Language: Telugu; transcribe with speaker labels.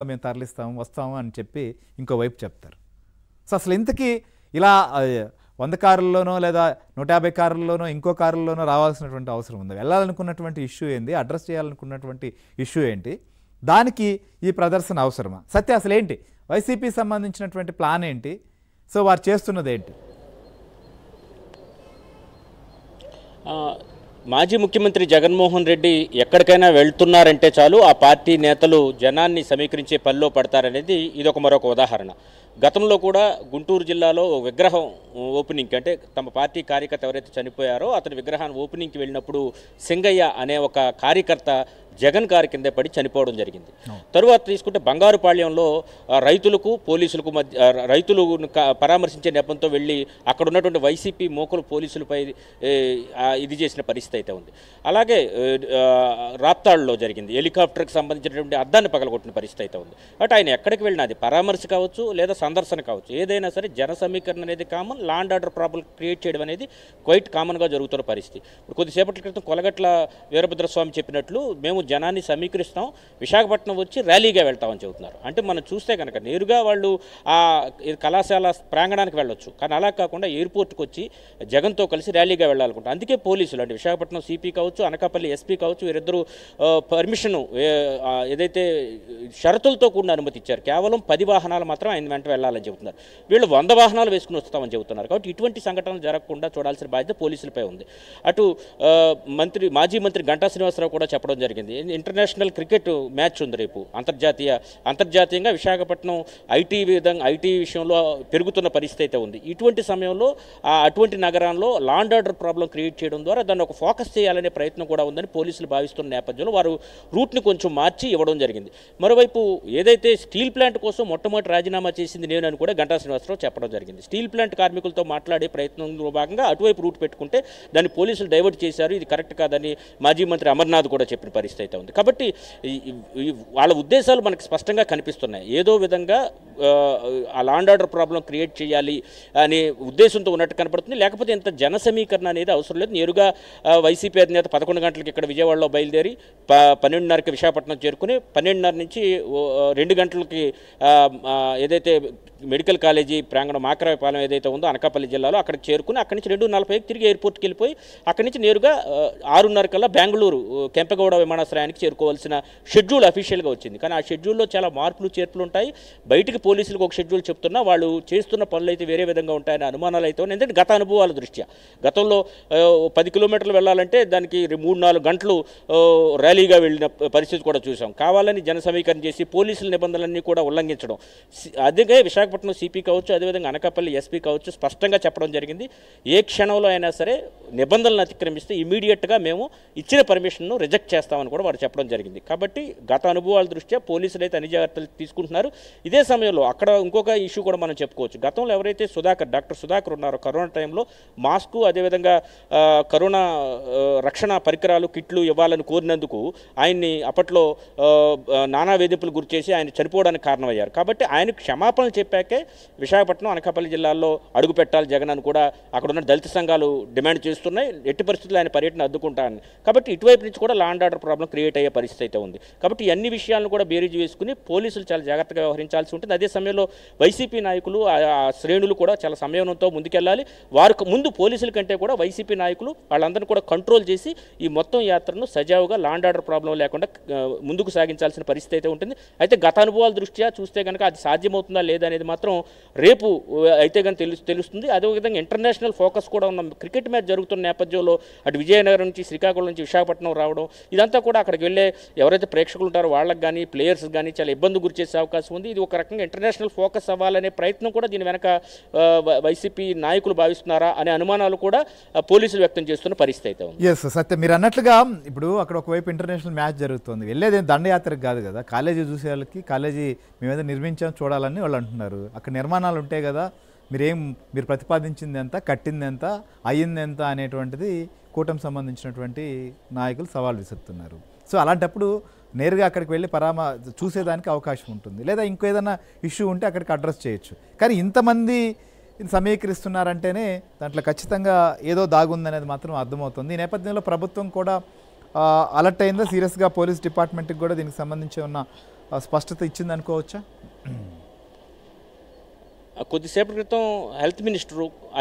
Speaker 1: మేము తరలిస్తాము వస్తాము అని చెప్పి ఇంకోవైపు చెప్తారు. సో అసలు ఇంతకీ ఇలా 100 కారుల్లోనో లేదా 150 కారుల్లోనో ఇంకో కారుల్లోనో రావాల్సినటువంటి అవసరం ఉంది? వెళ్ళాలనుకున్నటువంటి ఇష్యూ ఏంటి? అడ్రస్ చేయాలనుకున్నటువంటి ఇష్యూ ఏంటి? దానికి ఈ ప్రదర్శన అవసరమా? సత్య అసలు ఏంటి వైసీపీ సంబంధించినటువంటి ప్లాన్ ఏంటి? సో వారు చేస్తున్నది ఏంటి?
Speaker 2: మాజీ ముఖ్యమంత్రి జగన్మోహన్ రెడ్డి ఎక్కడికైనా వెళ్తున్నారంటే చాలు ఆ పార్టీ నేతలు జనాన్ని సమీకరించే పనిలో పడతారనేది ఇదొక మరొక ఉదాహరణ. గతంలో కూడా గుంటూరు జిల్లాలో విగ్రహం ఓపెనింగ్ అంటే తమ పార్టీ కార్యకర్త ఎవరైతే చనిపోయారో అతని విగ్రహాన్ని ఓపెనింగ్కి వెళ్ళినప్పుడు సింగయ్య అనే ఒక కార్యకర్త జగన్ కారు కింద పడి చనిపోవడం జరిగింది. తరువాత తీసుకుంటే బంగారుపాళ్యంలో రైతులకు పోలీసులకు మధ్య రైతులు పరామర్శించే నెపంతో వెళ్ళి అక్కడ ఉన్నటువంటి వైసీపీ మోకలు పోలీసులపై ఇది చేసిన పరిస్థితి అయితే ఉంది. అలాగే రాప్తాడులో జరిగింది, హెలికాప్టర్కి సంబంధించినటువంటి అద్దాన్ని పగలగొట్టిన పరిస్థితి అయితే ఉంది. బట్ ఆయన ఎక్కడికి వెళ్ళినా అది పరామర్శ కావచ్చు లేదా సందర్శన కావచ్చు, ఏదైనా సరే జన సమీకరణ అనేది common, law and order problem create చేయడం అనేది క్వైట్ కామన్గా జరుగుతున్న పరిస్థితి. ఇప్పుడు కొద్దిసేపటి క్రితం కొలగట్ల వీరభద్రస్వామి చెప్పినట్లు మేము జనాన్ని సమీకరిస్తాం, విశాఖపట్నం వచ్చి ర్యాలీగా వెళ్తామని చెబుతున్నారు. అంటే మనం చూస్తే కనుక నేరుగా వాళ్ళు ఆ కళాశాల ప్రాంగణానికి వెళ్ళొచ్చు, కానీ అలా కాకుండా ఎయిర్పోర్ట్కి వచ్చి జగన్తో కలిసి ర్యాలీగా వెళ్ళాలనుకుంటారు. అందుకే పోలీసులు అంటే విశాఖపట్నం సిపి కావచ్చు, అనకాపల్లి ఎస్పీ కావచ్చు, వీరిద్దరూ పర్మిషన్ ఏదైతే షరతులతో కూడిన అనుమతి ఇచ్చారు. కేవలం 10 వాహనాలు మాత్రం ఆయన వెంట వెళ్ళాలని చెబుతున్నారు. వీళ్ళు 100 వాహనాలు వేసుకుని వస్తామని చెబుతున్నారు. కాబట్టి ఇటువంటి సంఘటనలు జరగకుండా చూడాల్సిన బాధ్యత పోలీసులపై ఉంది. అటు మాజీ మంత్రి గంటా శ్రీనివాసరావు కూడా చెప్పడం జరిగింది, ఇంటర్నేషనల్ క్రికెట్ మ్యాచ్ ఉంది రేపు, అంతర్జాతీయంగా విశాఖపట్నం ఐటీ విషయంలో పెరుగుతున్న పరిస్థితి అయితే ఉంది. ఇటువంటి సమయంలో అటువంటి నగరాల్లో law and order problem create చేయడం ద్వారా దాన్ని ఒక ఫోకస్ చేయాలనే ప్రయత్నం కూడా ఉందని పోలీసులు భావిస్తున్న నేపథ్యంలో వారు రూట్ని కొంచెం మార్చి ఇవ్వడం జరిగింది. మరోవైపు ఏదైతే స్టీల్ ప్లాంట్ కోసం మొట్టమొదటి రాజీనామా చేసింది నేను అని కూడా గంటా శ్రీనివాసరావు చెప్పడం జరిగింది. స్టీల్ ప్లాంట్ కార్మికులతో మాట్లాడే ప్రయత్నంలో భాగంగా అటువైపు రూట్ పెట్టుకుంటే దాన్ని పోలీసులు డైవర్ట్ చేశారు, ఇది కరెక్ట్ కాదని మాజీ మంత్రి అమర్నాథ్ కూడా చెప్పిన పరిస్థితి అయితే ఉంది. కాబట్టి వాళ్ళ ఉద్దేశాలు మనకి స్పష్టంగా కనిపిస్తున్నాయి. ఏదో విధంగా ఆ law and order problem create చేయాలి అనే ఉద్దేశంతో ఉన్నట్టు కనపడుతుంది. లేకపోతే ఇంత జన సమీకరణ అనేది అవసరం లేదు. నేరుగా వైసీపీ అధినేత 11 గంటలకి ఇక్కడ విజయవాడలో బయలుదేరి 12:30కి విశాఖపట్నం చేరుకుని 12:30 నుంచి 2 గంటలకి ఏదైతే మెడికల్ కాలేజీ ప్రాంగణం మాకరాయపాలెం ఏదైతే ఉందో అనకాపల్లి జిల్లాలో అక్కడికి చేరుకుని అక్కడి నుంచి 2:45కి తిరిగి ఎయిర్పోర్ట్కి వెళ్ళిపోయి అక్కడి నుంచి నేరుగా 6:30 కల్లా బెంగళూరు కెంపెగౌడ విమానాశ్రయానికి చేరుకోవాల్సిన షెడ్యూల్ అఫీషియల్గా వచ్చింది. కానీ ఆ షెడ్యూల్లో చాలా మార్పులు చేర్పులు ఉంటాయి. బయటికి పోలీసులకు ఒక షెడ్యూల్ చెప్తున్నా వాళ్ళు చేస్తున్న పనులు అయితే వేరే విధంగా ఉంటాయని అనుమానాలు అయితే ఉన్నాయి. ఎందుకంటే గత అనుభవాల దృష్ట్యా గతంలో 10 కిలోమీటర్లు వెళ్ళాలంటే దానికి 3-4 గంటలు ర్యాలీగా వెళ్ళిన పరిస్థితి కూడా చూసాం. కావాలని జన సమీకరణ చేసి పోలీసుల నిబంధనలన్నీ కూడా ఉల్లంఘించడం. అదే విశాఖపట్నం సిపి కావచ్చు, అదేవిధంగా అనకాపల్లి ఎస్పీ కావచ్చు స్పష్టంగా చెప్పడం జరిగింది, ఏ క్షణంలో అయినా సరే నిబంధనలను అతిక్రమిస్తే ఇమీడియట్గా మేము ఇచ్చిన పర్మిషన్ను రిజెక్ట్ చేస్తామని కూడా వారు చెప్పడం జరిగింది. కాబట్టి గత అనుభవాల దృష్ట్యా పోలీసులు అయితే అన్ని జాగ్రత్తలు తీసుకుంటున్నారు. ఇదే సమయంలో అక్కడ ఇంకొక ఇష్యూ కూడా మనం చెప్పుకోవచ్చు. గతంలో ఎవరైతే డాక్టర్ సుధాకర్ ఉన్నారో కరోనా టైంలో మాస్కు అదేవిధంగా కరోనా రక్షణ పరికరాలు కిట్లు ఇవ్వాలని కోరినందుకు ఆయన్ని అప్పట్లో నానా వేధింపులు గురి చేసి ఆయన చనిపోవడానికి కారణమయ్యారు. కాబట్టి ఆయన క్షమాపణలు చెప్పాకే విశాఖపట్నం అనకాపల్లి జిల్లాల్లో అడుగు పెట్టాలి జగన్ అని కూడా అక్కడ ఉన్న దళిత సంఘాలు డిమాండ్ చేస్తున్నాయి. ఎట్టి పరిస్థితుల్లో ఆయన పర్యటన అడ్డుకుంటారని. కాబట్టి ఇటువైపు నుంచి కూడా law and order problem create అయ్యే పరిస్థితి అయితే ఉంది. కాబట్టి అన్ని విషయాలను కూడా బేరీజు వేసుకుని పోలీసులు చాలా జాగ్రత్తగా వ్యవహరించాల్సి ఉంటుంది. అదే సమయంలో వైసీపీ నాయకులు శ్రేణులు కూడా చాలా సంయమనంతో ముందుకెళ్ళాలి. వారికి ముందు పోలీసుల కంటే కూడా వైసీపీ నాయకులు వాళ్ళందరినీ కూడా కంట్రోల్ చేసి ఈ మొత్తం యాత్రను సజావుగా లా అండ్ ఆర్డర్ ప్రాబ్లం లేకుండా ముందుకు సాగించాల్సిన పరిస్థితి అయితే ఉంటుంది. అయితే గత అనుభవాల దృష్ట్యా చూస్తే కనుక అది సాధ్యమవుతుందా లేదా అనేది మాత్రం రేపు అయితే కానీ తెలుస్తుంది. అదేవిధంగా ఇంటర్నేషనల్ ఫోకస్ కూడా ఉన్న క్రికెట్ మ్యాచ్ జరుగుతున్న నేపథ్యంలో అటు విజయనగరం నుంచి శ్రీకాకుళం నుంచి విశాఖపట్నం రావడం ఇదంతా కూడా అక్కడికి వెళ్ళే ఎవరైతే ప్రేక్షకులు ఉంటారో వాళ్ళకి కానీ ప్లేయర్స్ కానీ చాలా ఇబ్బంది గురి చేసే అవకాశం ఉంది. ఇది ఒక రకంగా ఇంటర్నేషనల్ ఫోకస్ అవ్వాలనే ప్రయత్నం కూడా దీని వెనక వైసీపీ నాయకులు భావిస్తున్నారా అనే అనుమానాలు కూడా పోలీసులు వ్యక్తం చేస్తున్న పరిస్థితి అయితే ఉంది.
Speaker 1: ఎస్ సత్యం, మీరు అన్నట్లుగా ఇప్పుడు అక్కడ ఒకవైపు ఇంటర్నేషనల్ మ్యాచ్ జరుగుతుంది, వెళ్ళేది దండయాత్రకు కాదు కదా, కాలేజీ చూసే వాళ్ళకి కాలేజీ మేమేదో నిర్మించాం చూడాలని వాళ్ళు అంటున్నారు. అక్కడ నిర్మాణాలు ఉంటాయి కదా, మీరు ప్రతిపాదించింది ఎంత, కట్టింది ఎంత, అయ్యింది ఎంత అనేటువంటిది కూటమి సంబంధించినటువంటి నాయకులు సవాల్ విసురుతున్నారు. సో అలాంటప్పుడు నేరుగా అక్కడికి వెళ్ళి చూసేదానికి అవకాశం ఉంటుంది, లేదా ఇంకేదైనా ఇష్యూ ఉంటే అక్కడికి అడ్రస్ చేయొచ్చు. కానీ ఇంతమంది సమీకరిస్తున్నారంటేనే దాంట్లో ఖచ్చితంగా ఏదో దాగుందనేది మాత్రం అర్థమవుతుంది. ఈ నేపథ్యంలో ప్రభుత్వం కూడా అలర్ట్ అయిందా సీరియస్గా? పోలీస్ డిపార్ట్మెంట్కి కూడా దీనికి సంబంధించి ఉన్న స్పష్టత ఇచ్చింది అనుకోవచ్చా?
Speaker 2: కొద్దిసేపటి క్రితం హెల్త్ మినిస్టరు